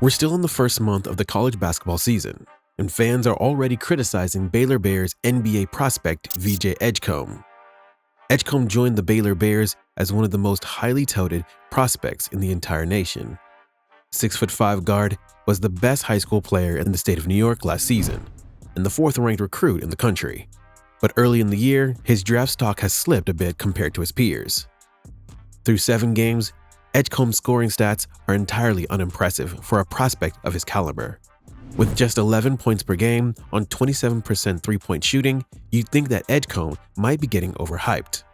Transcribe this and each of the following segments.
We're still in the first month of the college basketball season, and fans are already criticizing Baylor Bears NBA prospect VJ Edgecombe. Edgecombe joined the Baylor Bears as one of the most highly touted prospects in the entire nation. 6'5" guard was the best high school player in the state of New York last season, and the fourth-ranked recruit in the country. But early in the year, his draft stock has slipped a bit compared to his peers. Through 7 games, Edgecombe's scoring stats are entirely unimpressive for a prospect of his caliber. With just 11 points per game on 27% three-point shooting, you'd think that Edgecombe might be getting overhyped.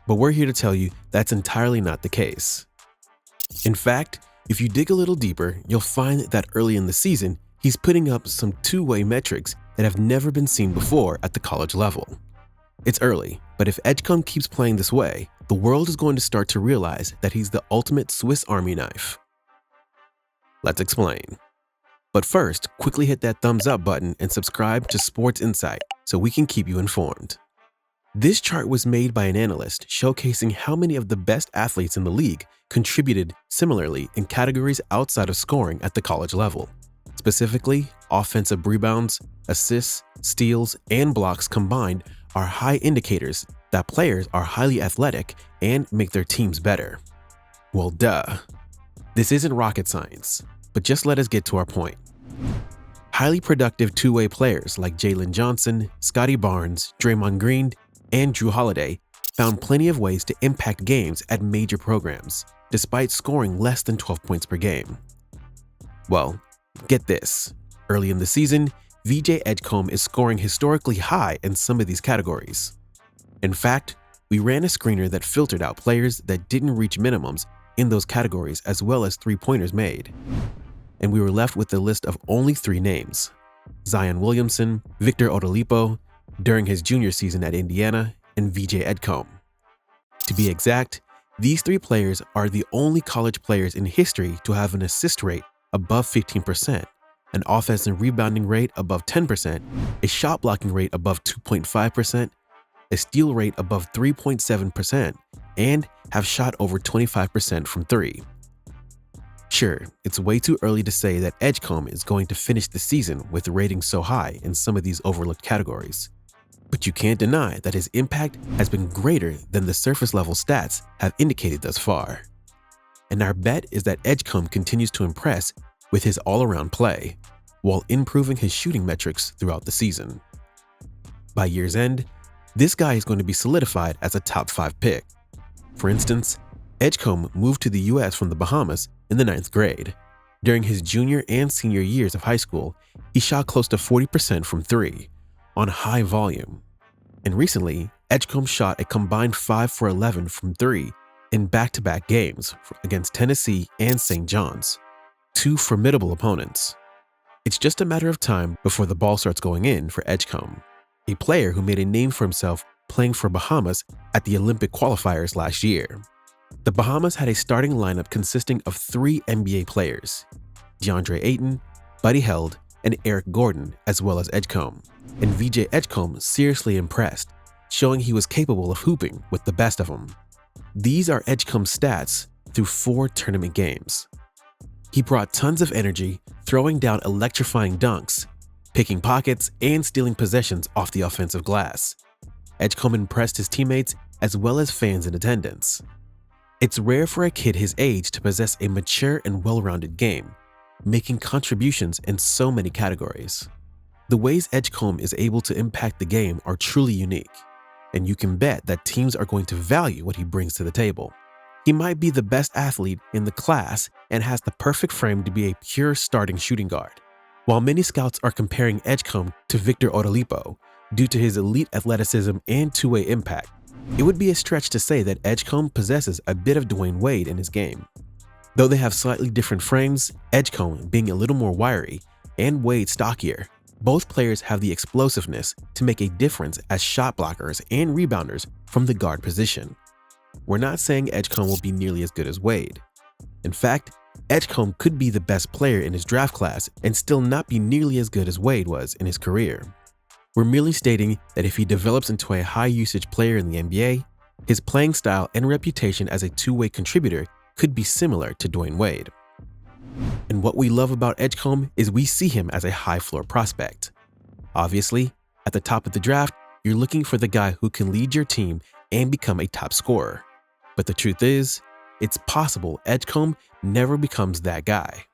But we're here to tell you that's entirely not the case. In fact, if you dig a little deeper, you'll find that early in the season, he's putting up some two-way metrics that have never been seen before at the college level. It's early, but if Edgecombe keeps playing this way, the world is going to start to realize that he's the ultimate Swiss Army knife. Let's explain. But first, quickly hit that thumbs up button and subscribe to Sports Insight so we can keep you informed. This chart was made by an analyst showcasing how many of the best athletes in the league contributed similarly in categories outside of scoring at the college level. Specifically, offensive rebounds, assists, steals, and blocks combined are high indicators that players are highly athletic and make their teams better. Well, duh. This isn't rocket science, but just let us get to our point. Highly productive two-way players like Jalen Johnson, Scotty Barnes, Draymond Green, and Drew Holiday found plenty of ways to impact games at major programs, despite scoring less than 12 points per game. Well, get this. Early in the season, VJ Edgecombe is scoring historically high in some of these categories. In fact, we ran a screener that filtered out players that didn't reach minimums in those categories as well as three-pointers made. And we were left with a list of only 3 names: Zion Williamson, Victor Oladipo during his junior season at Indiana, and VJ Edgecombe. To be exact, these 3 players are the only college players in history to have an assist rate above 15%, an offensive rebounding rate above 10%, a shot blocking rate above 2.5%, a steal rate above 3.7%, and have shot over 25% from 3. Sure, it's way too early to say that Edgecombe is going to finish the season with ratings so high in some of these overlooked categories. But you can't deny that his impact has been greater than the surface-level stats have indicated thus far. And our bet is that Edgecombe continues to impress with his all-around play, while improving his shooting metrics throughout the season. By year's end, this guy is going to be solidified as a top 5 pick. For instance, Edgecombe moved to the US from the Bahamas in the 9th grade. During his junior and senior years of high school, he shot close to 40% from 3 on high volume. And recently, Edgecombe shot a combined 5 for 11 from 3 in back-to-back games against Tennessee and St. John's, 2 formidable opponents. It's just a matter of time before the ball starts going in for Edgecombe, a player who made a name for himself playing for Bahamas at the Olympic qualifiers last year. The Bahamas had a starting lineup consisting of 3 NBA players: DeAndre Ayton, Buddy Hield, and Eric Gordon, as well as Edgecombe. And VJ Edgecombe seriously impressed, showing he was capable of hooping with the best of them. These are Edgecombe's stats through 4 tournament games. He brought tons of energy, throwing down electrifying dunks, picking pockets, and stealing possessions off the offensive glass. Edgecombe impressed his teammates as well as fans in attendance. It's rare for a kid his age to possess a mature and well-rounded game, making contributions in so many categories. The ways Edgecombe is able to impact the game are truly unique, and you can bet that teams are going to value what he brings to the table. He might be the best athlete in the class and has the perfect frame to be a pure starting shooting guard. While many scouts are comparing Edgecombe to Victor Oladipo due to his elite athleticism and two-way impact, it would be a stretch to say that Edgecombe possesses a bit of Dwyane Wade in his game. Though they have slightly different frames, Edgecombe being a little more wiry and Wade stockier, both players have the explosiveness to make a difference as shot blockers and rebounders from the guard position. We're not saying Edgecombe will be nearly as good as Wade. In fact, Edgecombe could be the best player in his draft class and still not be nearly as good as Wade was in his career. We're merely stating that if he develops into a high-usage player in the NBA, his playing style and reputation as a two-way contributor could be similar to Dwyane Wade. And what we love about Edgecombe is we see him as a high floor prospect. Obviously, at the top of the draft, you're looking for the guy who can lead your team and become a top scorer. But the truth is, it's possible Edgecombe never becomes that guy.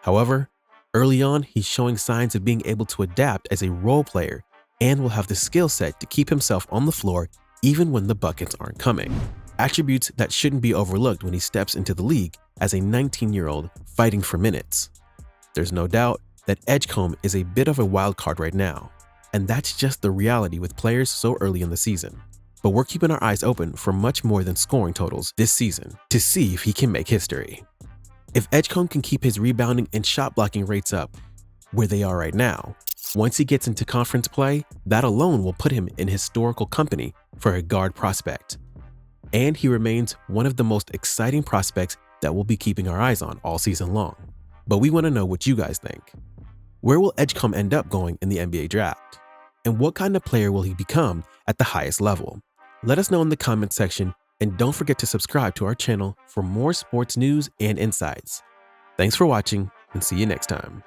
However, early on, he's showing signs of being able to adapt as a role player and will have the skill set to keep himself on the floor even when the buckets aren't coming. Attributes that shouldn't be overlooked when he steps into the league as a 19-year-old fighting for minutes. There's no doubt that Edgecombe is a bit of a wild card right now, and that's just the reality with players so early in the season. But we're keeping our eyes open for much more than scoring totals this season to see if he can make history. If Edgecombe can keep his rebounding and shot blocking rates up where they are right now, once he gets into conference play, that alone will put him in historical company for a guard prospect. And he remains one of the most exciting prospects that we'll be keeping our eyes on all season long. But we want to know what you guys think. Where will Edgecombe end up going in the NBA draft? And what kind of player will he become at the highest level? Let us know in the comment section, and don't forget to subscribe to our channel for more sports news and insights. Thanks for watching, and see you next time.